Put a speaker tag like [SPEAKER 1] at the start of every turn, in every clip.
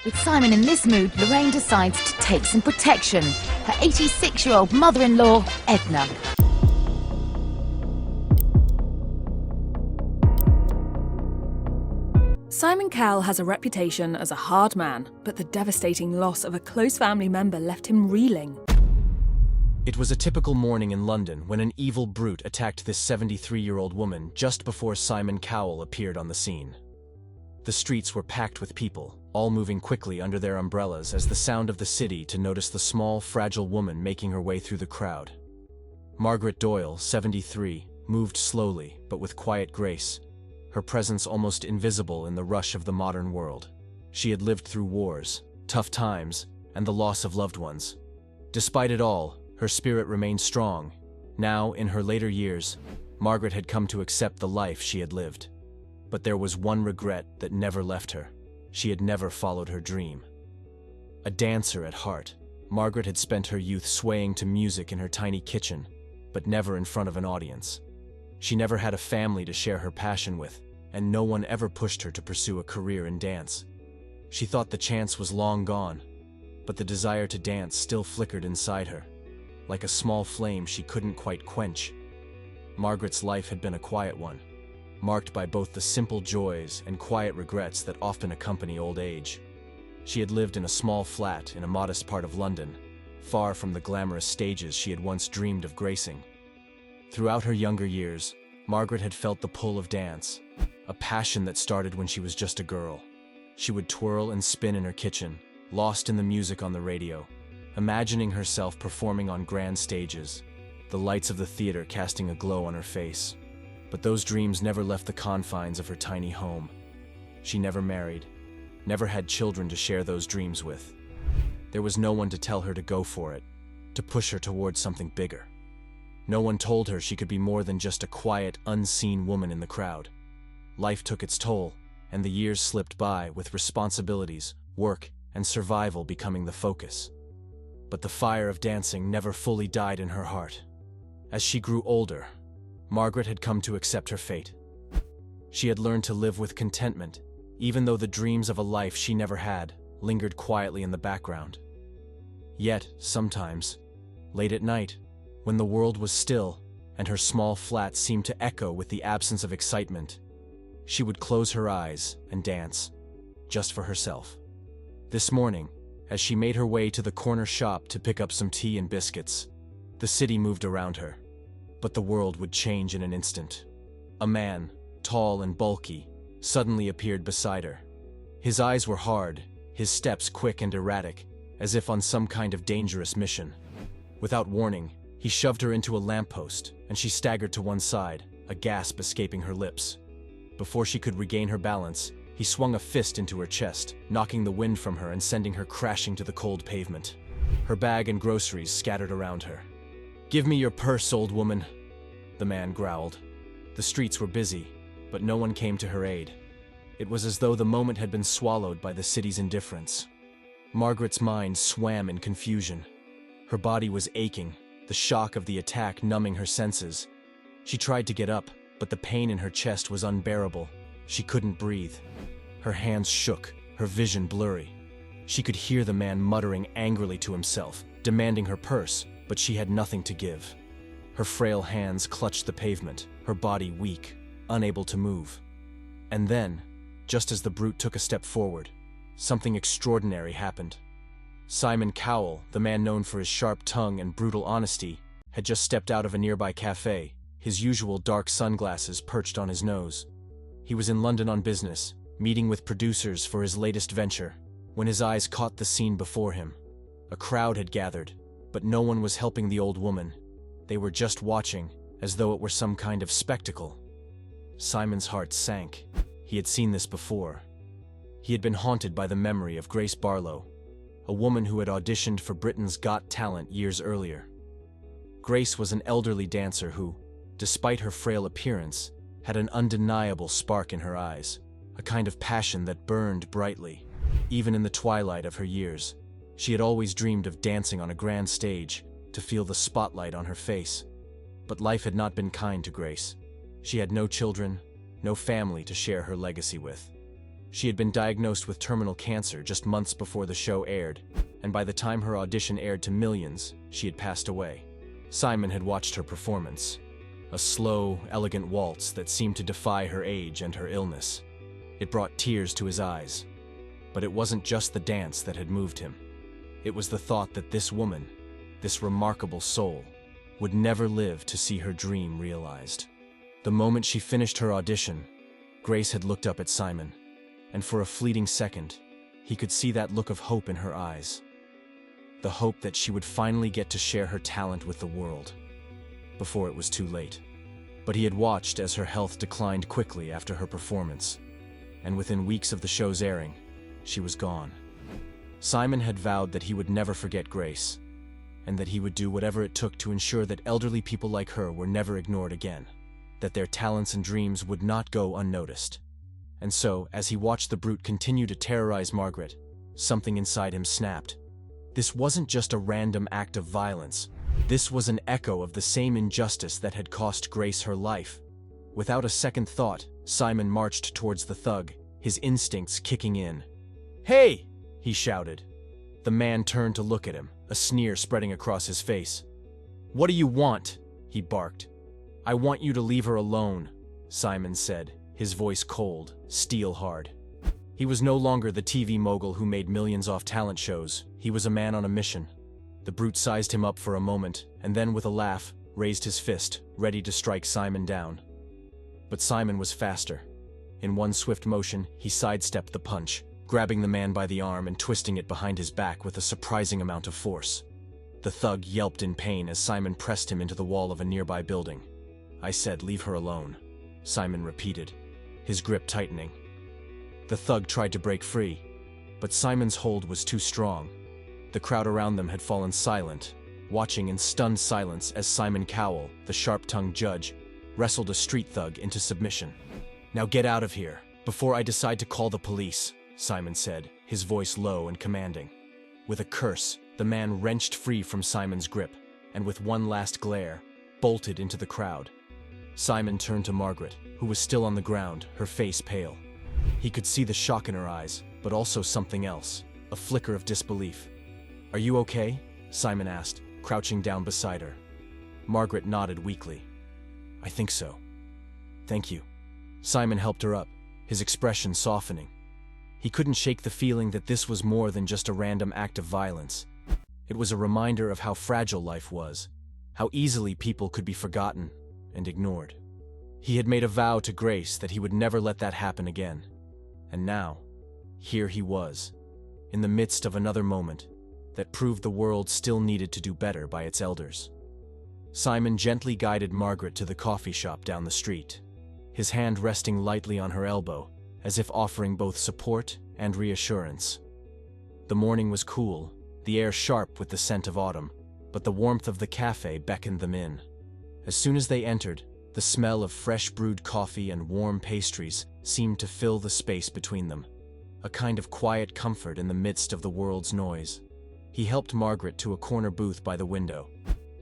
[SPEAKER 1] With Simon in this mood, Lorraine decides to take some protection. Her 86-year-old mother-in-law, Edna.
[SPEAKER 2] Simon Cowell has a reputation as a hard man, but the devastating loss of a close family member left him reeling.
[SPEAKER 3] It was a typical morning in London when an evil brute attacked this 73-year-old woman just before Simon Cowell appeared on the scene. The streets were packed with people, all moving quickly under their umbrellas as the sound of the city to notice the small, fragile woman making her way through the crowd. Margaret Doyle, 73, moved slowly, but with quiet grace, her presence almost invisible in the rush of the modern world. She had lived through wars, tough times, and the loss of loved ones. Despite it all, her spirit remained strong. Now, in her later years, Margaret had come to accept the life she had lived. But there was one regret that never left her. She had never followed her dream. A dancer at heart, Margaret had spent her youth swaying to music in her tiny kitchen, but never in front of an audience. She never had a family to share her passion with, and no one ever pushed her to pursue a career in dance. She thought the chance was long gone, but the desire to dance still flickered inside her, like a small flame she couldn't quite quench. Margaret's life had been a quiet one, marked by both the simple joys and quiet regrets that often accompany old age. She had lived in a small flat in a modest part of London, far from the glamorous stages she had once dreamed of gracing. Throughout her younger years, Margaret had felt the pull of dance, a passion that started when she was just a girl. She would twirl and spin in her kitchen, lost in the music on the radio, imagining herself performing on grand stages, the lights of the theater casting a glow on her face. But those dreams never left the confines of her tiny home. She never married, never had children to share those dreams with. There was no one to tell her to go for it, to push her towards something bigger. No one told her she could be more than just a quiet, unseen woman in the crowd. Life took its toll, and the years slipped by with responsibilities, work, and survival becoming the focus. But the fire of dancing never fully died in her heart. As she grew older, Margaret had come to accept her fate. She had learned to live with contentment, even though the dreams of a life she never had lingered quietly in the background. Yet, sometimes, late at night, when the world was still and her small flat seemed to echo with the absence of excitement, she would close her eyes and dance, just for herself. This morning, as she made her way to the corner shop to pick up some tea and biscuits, the city moved around her. But the world would change in an instant. A man, tall and bulky, suddenly appeared beside her. His eyes were hard, his steps quick and erratic, as if on some kind of dangerous mission. Without warning, he shoved her into a lamppost, and she staggered to one side, a gasp escaping her lips. Before she could regain her balance, he swung a fist into her chest, knocking the wind from her and sending her crashing to the cold pavement. Her bag and groceries scattered around her. "Give me your purse, old woman," the man growled. The streets were busy, but no one came to her aid. It was as though the moment had been swallowed by the city's indifference. Margaret's mind swam in confusion. Her body was aching, the shock of the attack numbing her senses. She tried to get up, but the pain in her chest was unbearable. She couldn't breathe. Her hands shook, her vision blurry. She could hear the man muttering angrily to himself, demanding her purse, but she had nothing to give. Her frail hands clutched the pavement, her body weak, unable to move. And then, just as the brute took a step forward, something extraordinary happened. Simon Cowell, the man known for his sharp tongue and brutal honesty, had just stepped out of a nearby cafe, his usual dark sunglasses perched on his nose. He was in London on business, meeting with producers for his latest venture, when his eyes caught the scene before him. A crowd had gathered, but no one was helping the old woman. They were just watching, as though it were some kind of spectacle. Simon's heart sank. He had seen this before. He had been haunted by the memory of Grace Barlow, a woman who had auditioned for Britain's Got Talent years earlier. Grace was an elderly dancer who, despite her frail appearance, had an undeniable spark in her eyes, a kind of passion that burned brightly. Even in the twilight of her years, she had always dreamed of dancing on a grand stage, to feel the spotlight on her face. But life had not been kind to Grace. She had no children, no family to share her legacy with. She had been diagnosed with terminal cancer just months before the show aired, and by the time her audition aired to millions, she had passed away. Simon had watched her performance, a slow, elegant waltz that seemed to defy her age and her illness. It brought tears to his eyes. But it wasn't just the dance that had moved him. It was the thought that this woman, this remarkable soul, would never live to see her dream realized. The moment she finished her audition, Grace had looked up at Simon, and for a fleeting second, he could see that look of hope in her eyes. The hope that she would finally get to share her talent with the world, before it was too late. But he had watched as her health declined quickly after her performance, and within weeks of the show's airing, she was gone. Simon had vowed that he would never forget Grace, and that he would do whatever it took to ensure that elderly people like her were never ignored again, that their talents and dreams would not go unnoticed. And so, as he watched the brute continue to terrorize Margaret, something inside him snapped. This wasn't just a random act of violence. This was an echo of the same injustice that had cost Grace her life. Without a second thought, Simon marched towards the thug, his instincts kicking in. "Hey!" he shouted. The man turned to look at him, a sneer spreading across his face. "What do you want?" he barked. "I want you to leave her alone," Simon said, his voice cold, steel hard. He was no longer the TV mogul who made millions off talent shows. He was a man on a mission. The brute sized him up for a moment, and then with a laugh, raised his fist, ready to strike Simon down. But Simon was faster. In one swift motion, he sidestepped the punch, grabbing the man by the arm and twisting it behind his back with a surprising amount of force. The thug yelped in pain as Simon pressed him into the wall of a nearby building. "I said, leave her alone," Simon repeated, his grip tightening. The thug tried to break free, but Simon's hold was too strong. The crowd around them had fallen silent, watching in stunned silence as Simon Cowell, the sharp-tongued judge, wrestled a street thug into submission. "Now get out of here, before I decide to call the police," Simon said, his voice low and commanding. With a curse, the man wrenched free from Simon's grip, and with one last glare, bolted into the crowd. Simon turned to Margaret, who was still on the ground, her face pale. He could see the shock in her eyes, but also something else, a flicker of disbelief. "Are you okay?" Simon asked, crouching down beside her. Margaret nodded weakly. "I think so. Thank you." Simon helped her up, his expression softening. He couldn't shake the feeling that this was more than just a random act of violence. It was a reminder of how fragile life was, how easily people could be forgotten and ignored. He had made a vow to Grace that he would never let that happen again. And now, here he was, in the midst of another moment that proved the world still needed to do better by its elders. Simon gently guided Margaret to the coffee shop down the street, his hand resting lightly on her elbow, as if offering both support and reassurance. The morning was cool, the air sharp with the scent of autumn, but the warmth of the cafe beckoned them in. As soon as they entered, the smell of fresh brewed coffee and warm pastries seemed to fill the space between them, a kind of quiet comfort in the midst of the world's noise. He helped Margaret to a corner booth by the window,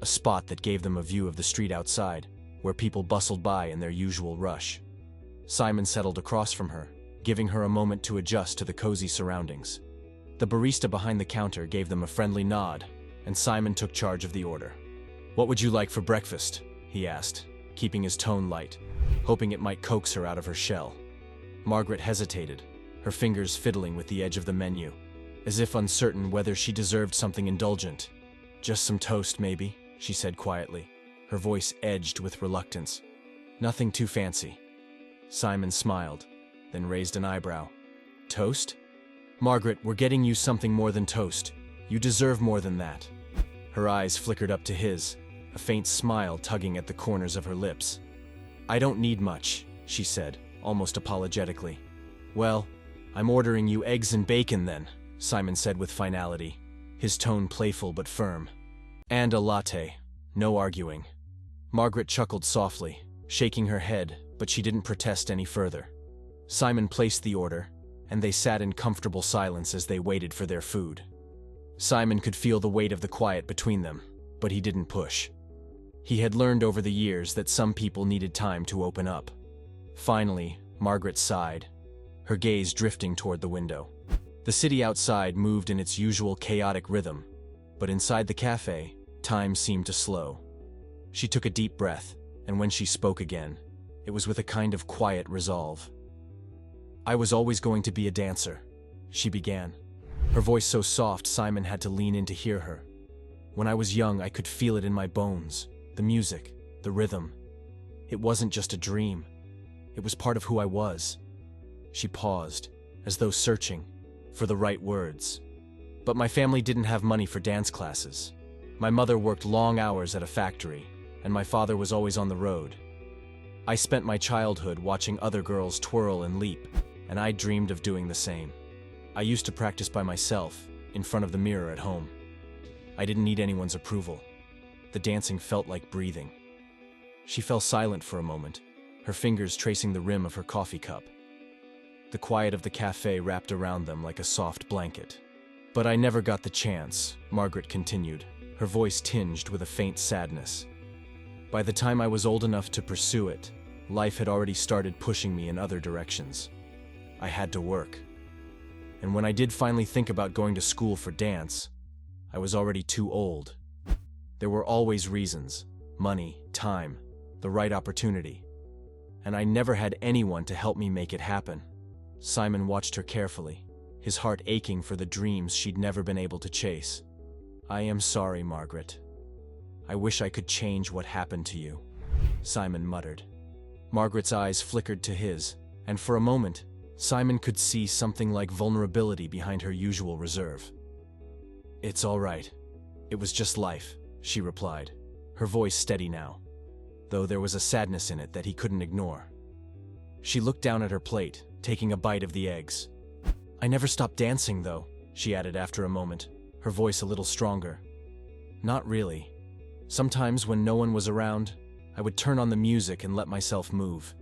[SPEAKER 3] a spot that gave them a view of the street outside, where people bustled by in their usual rush. Simon settled across from her, giving her a moment to adjust to the cozy surroundings. The barista behind the counter gave them a friendly nod, and Simon took charge of the order. "What would you like for breakfast?" he asked, keeping his tone light, hoping it might coax her out of her shell. Margaret hesitated, her fingers fiddling with the edge of the menu, as if uncertain whether she deserved something indulgent. "Just some toast, maybe," she said quietly, her voice edged with reluctance. "Nothing too fancy." Simon smiled, then raised an eyebrow. "Toast? Margaret, we're getting you something more than toast. You deserve more than that." Her eyes flickered up to his, a faint smile tugging at the corners of her lips. "I don't need much," she said, almost apologetically. "Well, I'm ordering you eggs and bacon then," Simon said with finality, his tone playful but firm. "And a latte. No arguing." Margaret chuckled softly, shaking her head, but she didn't protest any further. Simon placed the order, and they sat in comfortable silence as they waited for their food. Simon could feel the weight of the quiet between them, but he didn't push. He had learned over the years that some people needed time to open up. Finally, Margaret sighed. her gaze drifting toward the window. The city outside moved in its usual chaotic rhythm, but inside the cafe, time seemed to slow. She took a deep breath, and when she spoke again, it was with a kind of quiet resolve. "I was always going to be a dancer," she began. Her voice so soft Simon had to lean in to hear her. "When I was young, I could feel it in my bones, the music, the rhythm. It wasn't just a dream. It was part of who I was." She paused, as though searching for the right words. "But my family didn't have money for dance classes. My mother worked long hours at a factory, and my father was always on the road. I spent my childhood watching other girls twirl and leap, and I dreamed of doing the same. I used to practice by myself, in front of the mirror at home. I didn't need anyone's approval. The dancing felt like breathing." She fell silent for a moment, her fingers tracing the rim of her coffee cup. The quiet of the cafe wrapped around them like a soft blanket. "But I never got the chance," Margaret continued, her voice tinged with a faint sadness. "By the time I was old enough to pursue it, life had already started pushing me in other directions. I had to work. And when I did finally think about going to school for dance, I was already too old. There were always reasons: money, time, the right opportunity. And I never had anyone to help me make it happen." Simon watched her carefully, his heart aching for the dreams she'd never been able to chase. "I am sorry, Margaret. I wish I could change what happened to you," Simon muttered. Margaret's eyes flickered to his, and for a moment, Simon could see something like vulnerability behind her usual reserve. "It's all right. It was just life," she replied, her voice steady now, though there was a sadness in it that he couldn't ignore. She looked down at her plate, taking a bite of the eggs. "I never stopped dancing, though," she added after a moment, her voice a little stronger. "Not really. Sometimes when no one was around, I would turn on the music and let myself move,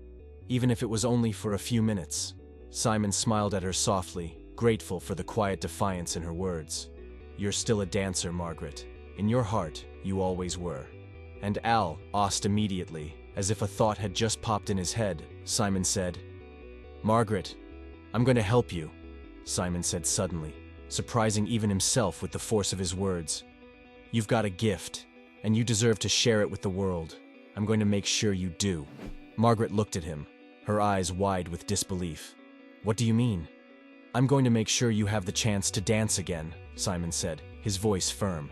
[SPEAKER 3] even if it was only for a few minutes." Simon smiled at her softly, grateful for the quiet defiance in her words. "You're still a dancer, Margaret. In your heart, you always were." And Al asked immediately, as if a thought had just popped in his head. Simon said, "Margaret, I'm going to help you," Simon said suddenly, surprising even himself with the force of his words. "You've got a gift, and you deserve to share it with the world. I'm going to make sure you do." Margaret looked at him, her eyes wide with disbelief. "What do you mean?" "I'm going to make sure you have the chance to dance again," Simon said, his voice firm.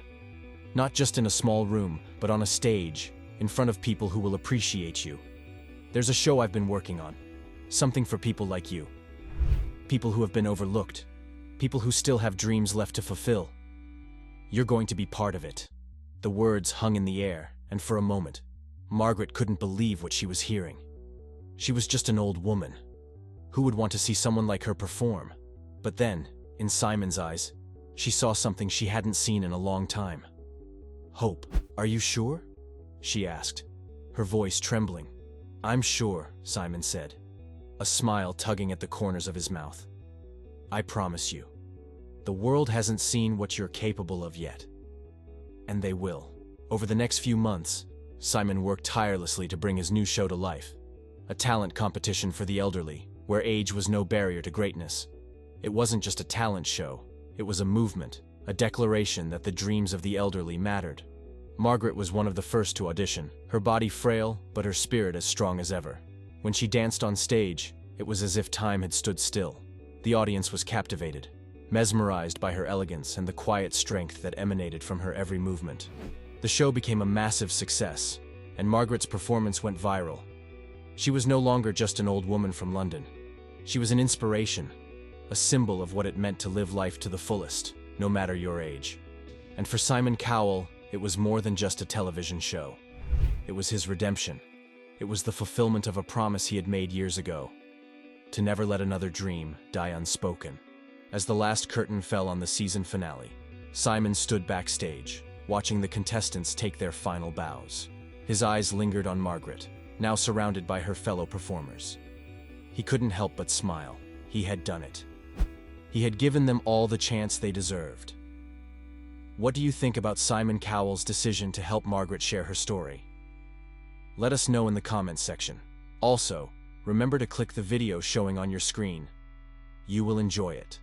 [SPEAKER 3] "Not just in a small room, but on a stage, in front of people who will appreciate you. There's a show I've been working on. Something for people like you. People who have been overlooked. People who still have dreams left to fulfill. You're going to be part of it." The words hung in the air, and for a moment, Margaret couldn't believe what she was hearing. She was just an old woman. Who would want to see someone like her perform? But then, in Simon's eyes, she saw something she hadn't seen in a long time. "Hope, are you sure?" she asked, her voice trembling. "I'm sure," Simon said, a smile tugging at the corners of his mouth. "I promise you. The world hasn't seen what you're capable of yet. And they will." Over the next few months, Simon worked tirelessly to bring his new show to life. A talent competition for the elderly, where age was no barrier to greatness. It wasn't just a talent show, it was a movement, a declaration that the dreams of the elderly mattered. Margaret was one of the first to audition, her body frail, but her spirit as strong as ever. When she danced on stage, it was as if time had stood still. The audience was captivated, mesmerized by her elegance and the quiet strength that emanated from her every movement. The show became a massive success, and Margaret's performance went viral. She was no longer just an old woman from London. She was an inspiration, a symbol of what it meant to live life to the fullest, no matter your age. And for Simon Cowell, it was more than just a television show. It was his redemption. It was the fulfillment of a promise he had made years ago, to never let another dream die unspoken. As the last curtain fell on the season finale, Simon stood backstage, watching the contestants take their final bows. His eyes lingered on Margaret, now surrounded by her fellow performers. He couldn't help but smile. He had done it. He had given them all the chance they deserved. What do you think about Simon Cowell's decision to help Margaret share her story? Let us know in the comments section. Also, remember to click the video showing on your screen. You will enjoy it.